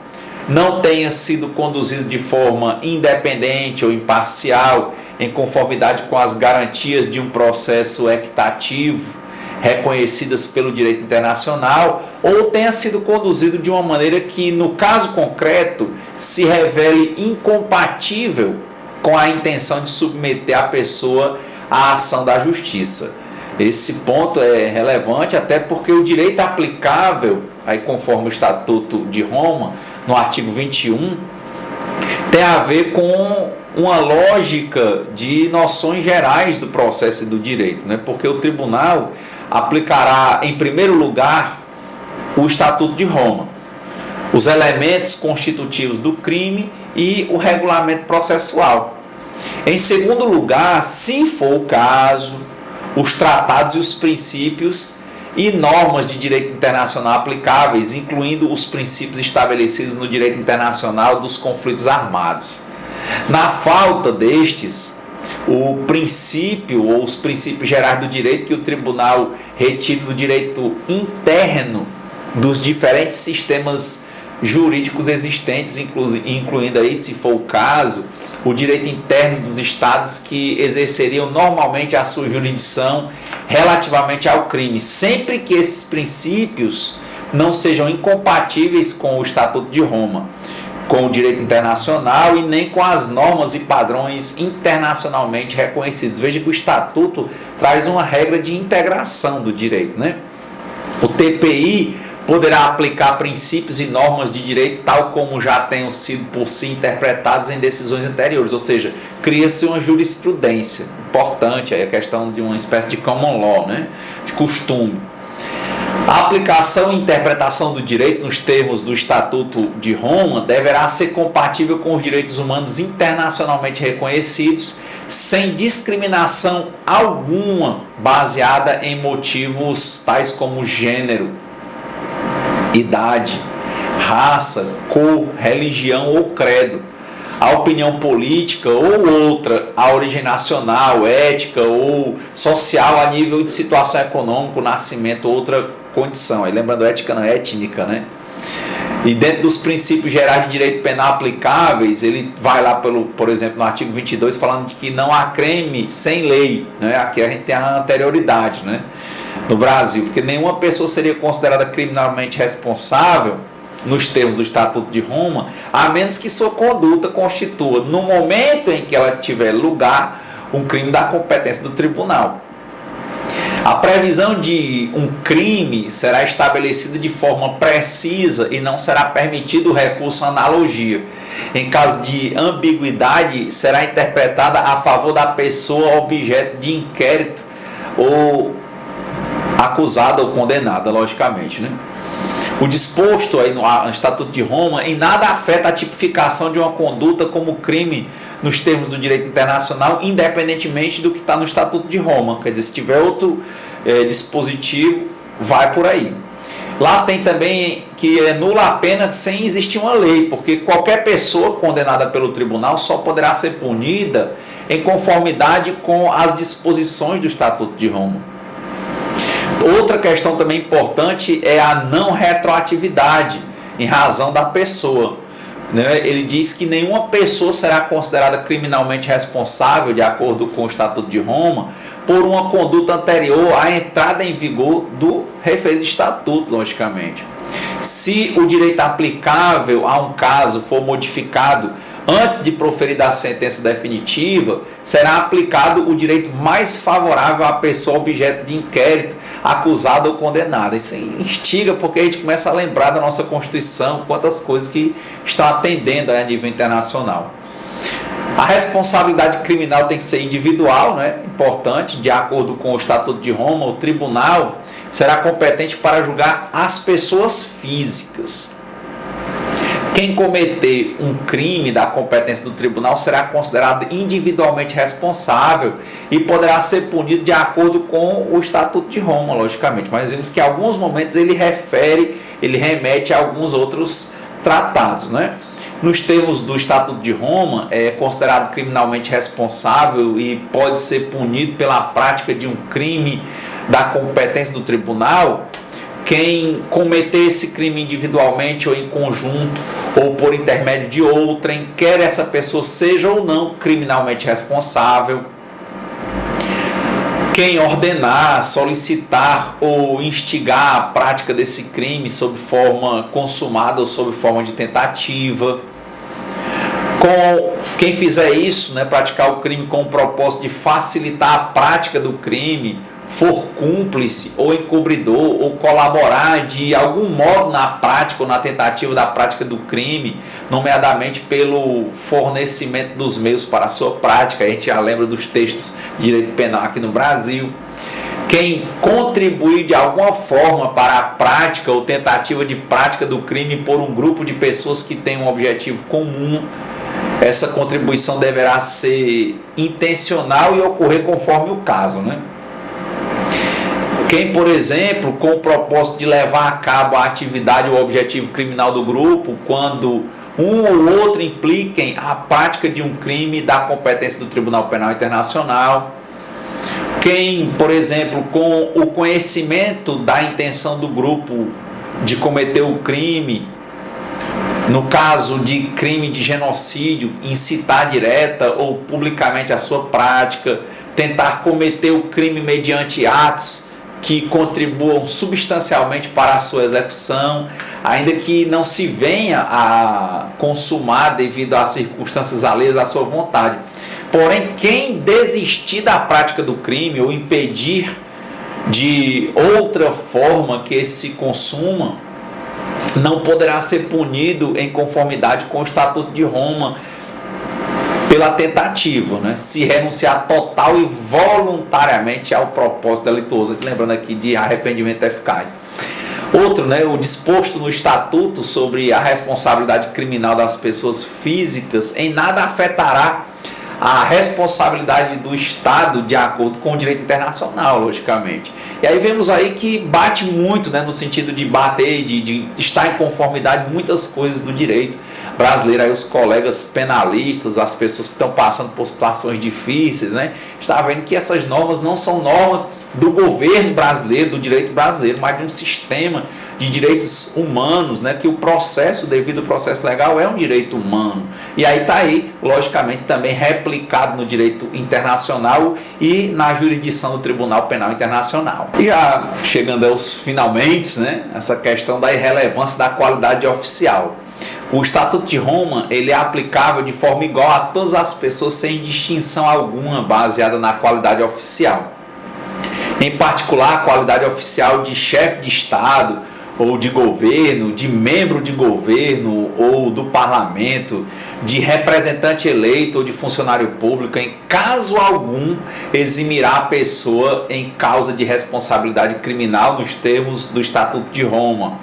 não tenha sido conduzido de forma independente ou imparcial, em conformidade com as garantias de um processo equitativo reconhecidas pelo direito internacional, ou tenha sido conduzido de uma maneira que, no caso concreto, se revele incompatível com a intenção de submeter a pessoa à ação da justiça. Esse ponto é relevante até porque o direito aplicável, aí conforme o Estatuto de Roma, no artigo 21, tem a ver com uma lógica de noções gerais do processo e do direito, né? Porque o tribunal aplicará, em primeiro lugar, o Estatuto de Roma, os elementos constitutivos do crime e o regulamento processual. Em segundo lugar, se for o caso, os tratados e os princípios e normas de direito internacional aplicáveis, incluindo os princípios estabelecidos no direito internacional dos conflitos armados. Na falta destes, o princípio ou os princípios gerais do direito que o tribunal retire do direito interno dos diferentes sistemas jurídicos existentes, incluindo aí, se for o caso, o direito interno dos estados que exerceriam normalmente a sua jurisdição relativamente ao crime, sempre que esses princípios não sejam incompatíveis com o Estatuto de Roma, com o direito internacional e nem com as normas e padrões internacionalmente reconhecidos. Veja que o Estatuto traz uma regra de integração do direito, né? O TPI poderá aplicar princípios e normas de direito tal como já tenham sido por si interpretados em decisões anteriores, ou seja, cria-se uma jurisprudência importante, aí a questão de uma espécie de common law, né? De costume. A aplicação e interpretação do direito nos termos do Estatuto de Roma deverá ser compatível com os direitos humanos internacionalmente reconhecidos, sem discriminação alguma baseada em motivos tais como gênero, idade, raça, cor, religião ou credo, a opinião política ou outra, a origem nacional, ética ou social a nível de situação econômica, nascimento ou outra condição. Aí lembrando, ética não é étnica, né? E dentro dos princípios gerais de direito penal aplicáveis, ele vai lá, por exemplo, no artigo 22, falando de que não há crime sem lei, né? Aqui a gente tem a anterioridade, né? No Brasil, porque nenhuma pessoa seria considerada criminalmente responsável nos termos do Estatuto de Roma, a menos que sua conduta constitua, no momento em que ela tiver lugar, um crime da competência do tribunal. A previsão de um crime será estabelecida de forma precisa e não será permitido o recurso à analogia. Em caso de ambiguidade, será interpretada a favor da pessoa objeto de inquérito ou acusada ou condenada, logicamente, né? O disposto aí no Estatuto de Roma em nada afeta a tipificação de uma conduta como crime nos termos do direito internacional, independentemente do que está no Estatuto de Roma. Quer dizer, se tiver outro dispositivo, vai por aí. Lá tem também que é nula a pena sem existir uma lei, porque qualquer pessoa condenada pelo tribunal só poderá ser punida em conformidade com as disposições do Estatuto de Roma. Outra questão também importante é a não retroatividade em razão da pessoa. Ele diz que nenhuma pessoa será considerada criminalmente responsável, de acordo com o Estatuto de Roma, por uma conduta anterior à entrada em vigor do referido estatuto, logicamente. Se o direito aplicável a um caso for modificado antes de proferida a sentença definitiva, será aplicado o direito mais favorável à pessoa objeto de inquérito, acusada ou condenada. Isso instiga, porque a gente começa a lembrar da nossa Constituição, quantas coisas que estão atendendo a nível internacional. A responsabilidade criminal tem que ser individual, né? Importante, de acordo com o Estatuto de Roma, o tribunal será competente para julgar as pessoas físicas. Quem cometer um crime da competência do tribunal será considerado individualmente responsável e poderá ser punido de acordo com o Estatuto de Roma, logicamente. Mas vimos que em alguns momentos ele remete a alguns outros tratados, né? Nos termos do Estatuto de Roma, é considerado criminalmente responsável e pode ser punido pela prática de um crime da competência do tribunal quem cometer esse crime individualmente ou em conjunto ou por intermédio de outrem, quer essa pessoa seja ou não criminalmente responsável. Quem ordenar, solicitar ou instigar a prática desse crime sob forma consumada ou sob forma de tentativa. Quem fizer isso, né, praticar o crime com o propósito de facilitar a prática do crime, for cúmplice ou encobridor ou colaborar de algum modo na prática ou na tentativa da prática do crime, nomeadamente pelo fornecimento dos meios para a sua prática. A gente já lembra dos textos de direito penal aqui no Brasil. Quem contribuir de alguma forma para a prática ou tentativa de prática do crime por um grupo de pessoas que tem um objetivo comum, essa contribuição deverá ser intencional e ocorrer conforme o caso, né? Quem, por exemplo, com o propósito de levar a cabo a atividade ou objetivo criminal do grupo, quando um ou outro impliquem a prática de um crime da competência do Tribunal Penal Internacional. Quem, por exemplo, com o conhecimento da intenção do grupo de cometer o crime, no caso de crime de genocídio, incitar direta ou publicamente a sua prática, tentar cometer o crime mediante atos que contribuam substancialmente para a sua execução, ainda que não se venha a consumar devido às circunstâncias alheias à sua vontade. Porém, quem desistir da prática do crime ou impedir de outra forma que esse se consuma, não poderá ser punido em conformidade com o Estatuto de Roma pela tentativa, né? Se renunciar total e voluntariamente ao propósito delituoso. Lembrando aqui de arrependimento eficaz. Outro, né, o disposto no Estatuto sobre a responsabilidade criminal das pessoas físicas em nada afetará a responsabilidade do Estado de acordo com o direito internacional, logicamente. E aí vemos aí que bate muito, né, no sentido de bater, de estar em conformidade muitas coisas do direito brasileiro. Aí os colegas penalistas, as pessoas que estão passando por situações difíceis, né, está vendo que essas normas não são normas do governo brasileiro, do direito brasileiro, mas de um sistema de direitos humanos, né, que o processo, devido ao processo legal, é um direito humano. E aí está aí, logicamente, também replicado no direito internacional e na jurisdição do Tribunal Penal Internacional. E já chegando aos finalmente, né, essa questão da irrelevância da qualidade oficial. O Estatuto de Roma, ele é aplicável de forma igual a todas as pessoas sem distinção alguma, baseada na qualidade oficial. Em particular, a qualidade oficial de chefe de Estado ou de governo, de membro de governo ou do parlamento, de representante eleito ou de funcionário público, em caso algum, eximirá a pessoa em causa de responsabilidade criminal nos termos do Estatuto de Roma,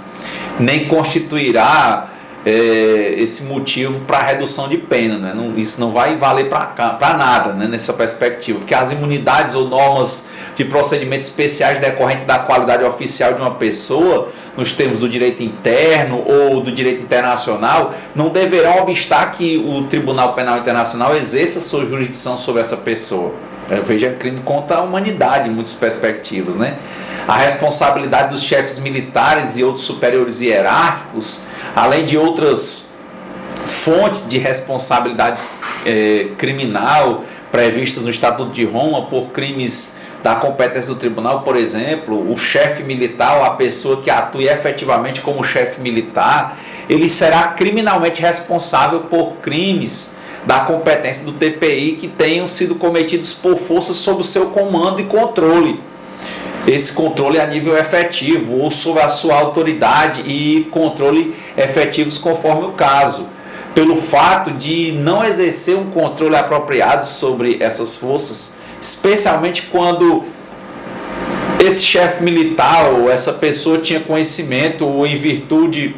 nem constituirá esse motivo para redução de pena, né? Isso não vai valer para nada, né, nessa perspectiva, porque as imunidades ou normas de procedimentos especiais decorrentes da qualidade oficial de uma pessoa, nos termos do direito interno ou do direito internacional, não deverão obstar que o Tribunal Penal Internacional exerça sua jurisdição sobre essa pessoa. Veja, crime contra a humanidade em muitas perspectivas, né? A responsabilidade dos chefes militares e outros superiores hierárquicos, além de outras fontes de responsabilidades criminal previstas no Estatuto de Roma por crimes da competência do tribunal, por exemplo, o chefe militar, a pessoa que atue efetivamente como chefe militar, ele será criminalmente responsável por crimes da competência do TPI que tenham sido cometidos por forças sob o seu comando e controle. Esse controle a nível efetivo ou sob a sua autoridade e controle efetivos conforme o caso. Pelo fato de não exercer um controle apropriado sobre essas forças, especialmente quando esse chefe militar ou essa pessoa tinha conhecimento ou em virtude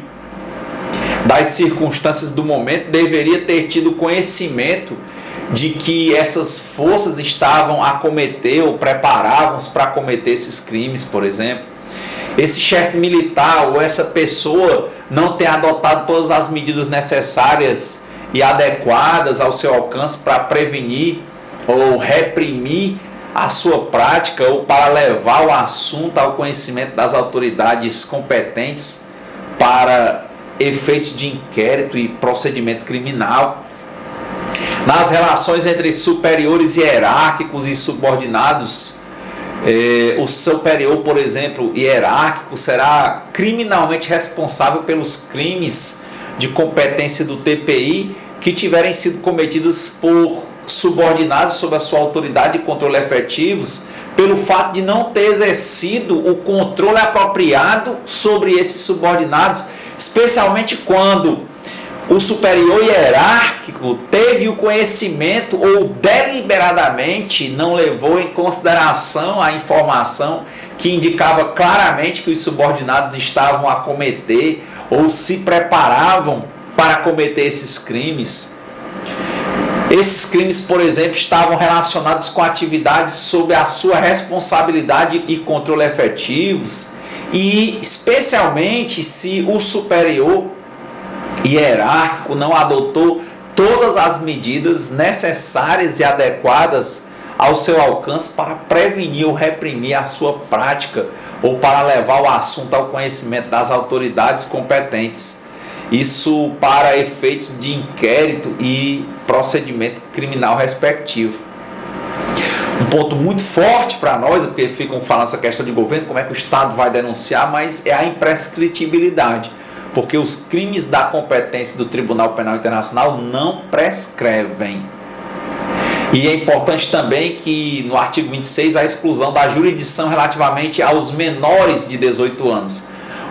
das circunstâncias do momento, deveria ter tido conhecimento de que essas forças estavam a cometer ou preparavam-se para cometer esses crimes, por exemplo. Esse chefe militar ou essa pessoa não tem adotado todas as medidas necessárias e adequadas ao seu alcance para prevenir ou reprimir a sua prática ou para levar o assunto ao conhecimento das autoridades competentes para efeitos de inquérito e procedimento criminal. Nas relações entre superiores hierárquicos e subordinados, o superior, por exemplo, hierárquico, será criminalmente responsável pelos crimes de competência do TPI que tiverem sido cometidos por subordinados sob a sua autoridade e controle efetivos, pelo fato de não ter exercido o controle apropriado sobre esses subordinados, especialmente quando o superior hierárquico teve o conhecimento ou deliberadamente não levou em consideração a informação que indicava claramente que os subordinados estavam a cometer ou se preparavam para cometer esses crimes. Esses crimes, por exemplo, estavam relacionados com atividades sob a sua responsabilidade e controle efetivos, e especialmente se o superior hierárquico não adotou todas as medidas necessárias e adequadas ao seu alcance para prevenir ou reprimir a sua prática ou para levar o assunto ao conhecimento das autoridades competentes. Isso para efeitos de inquérito e procedimento criminal respectivo. Um ponto muito forte para nós, porque ficam falando essa questão de governo, como é que o Estado vai denunciar, mas é a imprescritibilidade. Porque os crimes da competência do Tribunal Penal Internacional não prescrevem. E é importante também que no artigo 26 a exclusão da jurisdição relativamente aos menores de 18 anos.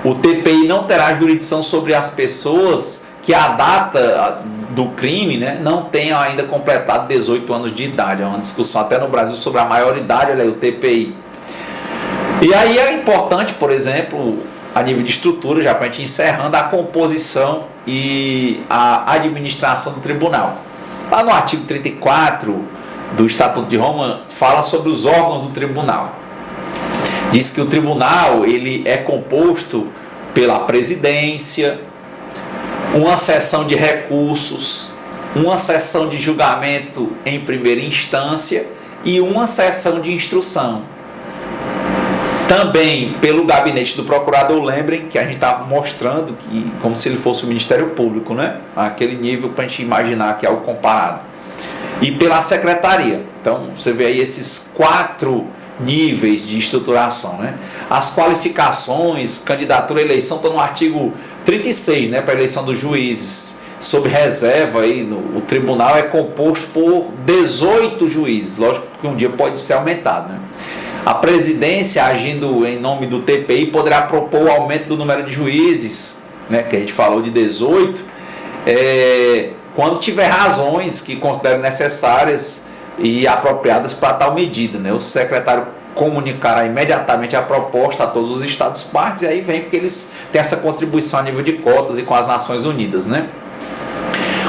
O TPI não terá jurisdição sobre as pessoas que a data do crime, né, não tenham ainda completado 18 anos de idade. É uma discussão até no Brasil sobre a maioridade, olha aí, o TPI. E aí é importante, por exemplo, a nível de estrutura, já para a gente ir encerrando, a composição e a administração do tribunal. Lá no artigo 34 do Estatuto de Roma, fala sobre os órgãos do tribunal. Diz que o tribunal ele é composto pela presidência, uma seção de recursos, uma seção de julgamento em primeira instância e uma seção de instrução. Também pelo gabinete do procurador, lembrem que a gente estava mostrando que, como se ele fosse o Ministério Público, né? Aquele nível para a gente imaginar que é algo comparado. E pela secretaria. Então, você vê aí esses 4 níveis de estruturação, né? As qualificações, candidatura e eleição estão no artigo 36, né? Para a eleição dos juízes. Sob reserva, aí, o tribunal é composto por 18 juízes. Lógico que um dia pode ser aumentado, né? A presidência, agindo em nome do TPI, poderá propor o aumento do número de juízes, né, que a gente falou de 18, quando tiver razões que considerem necessárias e apropriadas para tal medida, né? O secretário comunicará imediatamente a proposta a todos os Estados partes, e aí vem porque eles têm essa contribuição a nível de cotas e com as Nações Unidas, né?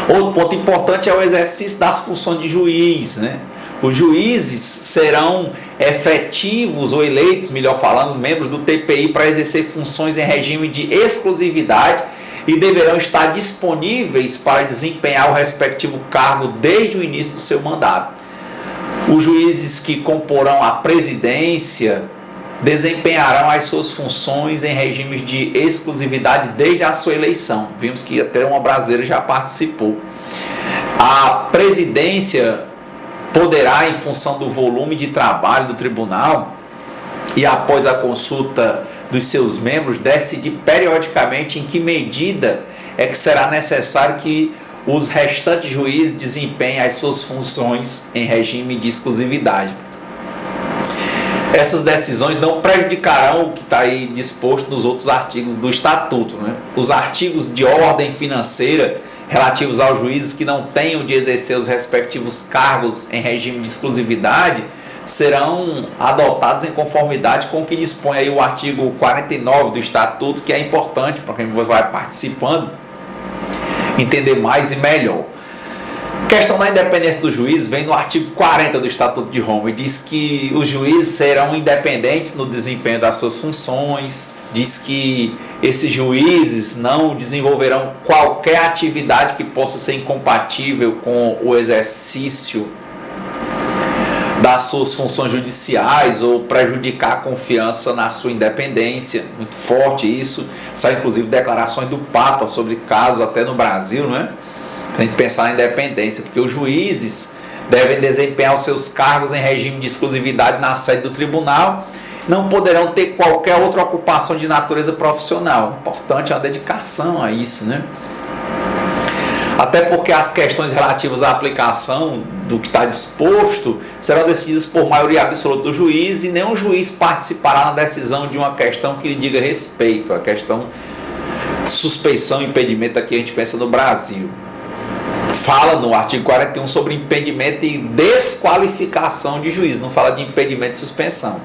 Outro ponto importante é o exercício das funções de juiz, né? Os juízes serão efetivos ou eleitos, melhor falando, membros do TPI para exercer funções em regime de exclusividade e deverão estar disponíveis para desempenhar o respectivo cargo desde o início do seu mandato. Os juízes que comporão a presidência desempenharão as suas funções em regimes de exclusividade desde a sua eleição. Vimos que até uma brasileira já participou. A presidência poderá, em função do volume de trabalho do tribunal e após a consulta dos seus membros, decidir periodicamente em que medida é que será necessário que os restantes juízes desempenhem as suas funções em regime de exclusividade. Essas decisões não prejudicarão o que está aí disposto nos outros artigos do Estatuto, né? Os artigos de ordem financeira relativos aos juízes que não tenham de exercer os respectivos cargos em regime de exclusividade serão adotados em conformidade com o que dispõe aí o artigo 49 do Estatuto, que é importante para quem vai participando entender mais e melhor. A questão da independência do juiz vem no artigo 40 do Estatuto de Roma e diz que os juízes serão independentes no desempenho das suas funções, diz que esses juízes não desenvolverão qualquer atividade que possa ser incompatível com o exercício das suas funções judiciais ou prejudicar a confiança na sua independência. Muito forte isso. São inclusive declarações do Papa sobre casos até no Brasil, não é? Para a gente pensar na independência, porque os juízes devem desempenhar os seus cargos em regime de exclusividade na sede do tribunal, não poderão ter qualquer outra ocupação de natureza profissional. Importante é a dedicação a isso, né? Até porque as questões relativas à aplicação do que está disposto serão decididas por maioria absoluta do juiz e nenhum juiz participará na decisão de uma questão que lhe diga respeito, a questão suspeição e impedimento, aqui a gente pensa no Brasil. Fala no artigo 41 sobre impedimento e desqualificação de juiz, não fala de impedimento e suspensão.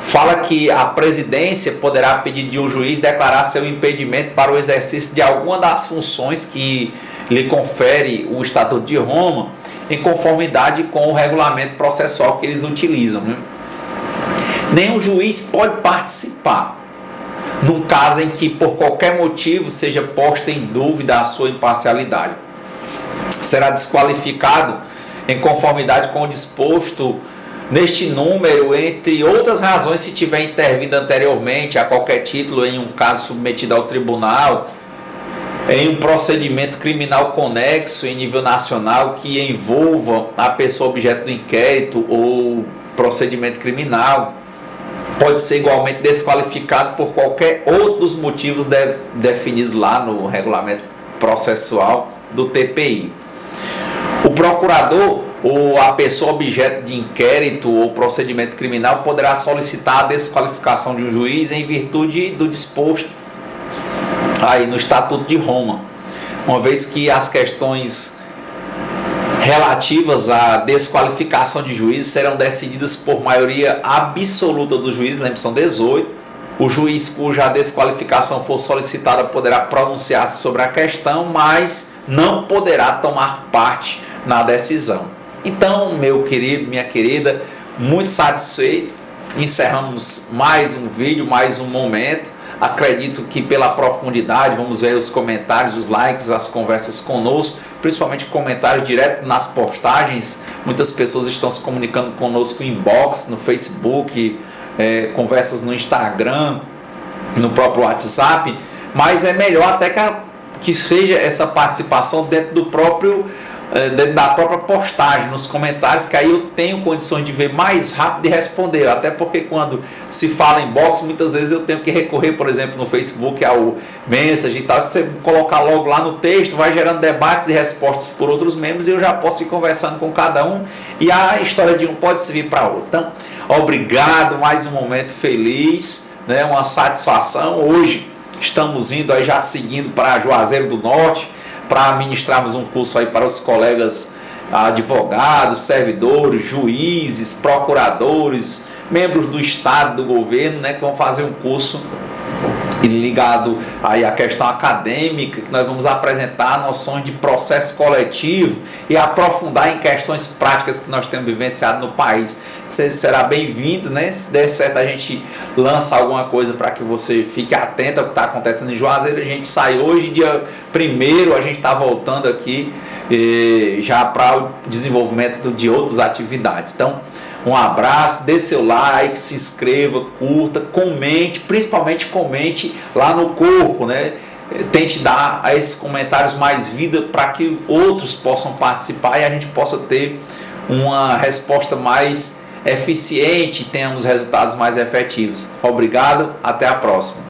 Fala que a presidência poderá pedir de um juiz declarar seu impedimento para o exercício de alguma das funções que lhe confere o Estatuto de Roma, em conformidade com o regulamento processual que eles utilizam, né? Nenhum juiz pode participar num caso em que por qualquer motivo seja posta em dúvida a sua imparcialidade. Será desqualificado em conformidade com o disposto neste número, entre outras razões, se tiver intervindo anteriormente a qualquer título em um caso submetido ao tribunal, em um procedimento criminal conexo em nível nacional que envolva a pessoa objeto do inquérito ou procedimento criminal, pode ser igualmente desqualificado por qualquer outro dos motivos definidos lá no regulamento processual do TPI. O procurador ou a pessoa objeto de inquérito ou procedimento criminal poderá solicitar a desqualificação de um juiz em virtude do disposto aí no Estatuto de Roma, uma vez que as questões relativas à desqualificação de juízes serão decididas por maioria absoluta dos juízes, lembre, são 18. O juiz cuja desqualificação for solicitada poderá pronunciar-se sobre a questão, mas não poderá tomar parte na decisão. Então, meu querido, minha querida, muito satisfeito, encerramos mais um vídeo, mais um momento. Acredito que pela profundidade, vamos ver os comentários, os likes, as conversas conosco, principalmente comentários direto nas postagens. Muitas pessoas estão se comunicando conosco em inbox, no Facebook, conversas no Instagram, no próprio WhatsApp, mas é melhor até que seja essa participação dentro do próprio dentro da própria postagem, nos comentários, que aí eu tenho condições de ver mais rápido e responder, até porque quando se fala em box, muitas vezes eu tenho que recorrer, por exemplo, no Facebook ao Message e tal. Se você colocar logo lá no texto, vai gerando debates e respostas por outros membros e eu já posso ir conversando com cada um e a história de um pode servir para outro. Então, obrigado, mais um momento feliz, né? Uma satisfação. Hoje estamos indo aí já seguindo para Juazeiro do Norte, para ministrarmos um curso aí para os colegas advogados, servidores, juízes, procuradores, membros do Estado, do governo, né, que vão fazer um curso e ligado aí à questão acadêmica, que nós vamos apresentar noções de processo coletivo e aprofundar em questões práticas que nós temos vivenciado no país. Você será bem-vindo, né? Se der certo, a gente lança alguma coisa para que você fique atento ao que está acontecendo em Juazeiro. A gente sai hoje, dia 1º, a gente está voltando aqui já para o desenvolvimento de outras atividades. Então, um abraço, dê seu like, se inscreva, curta, comente, principalmente comente lá no corpo, né? Tente dar a esses comentários mais vida para que outros possam participar e a gente possa ter uma resposta mais eficiente e tenhamos resultados mais efetivos. Obrigado, até a próxima.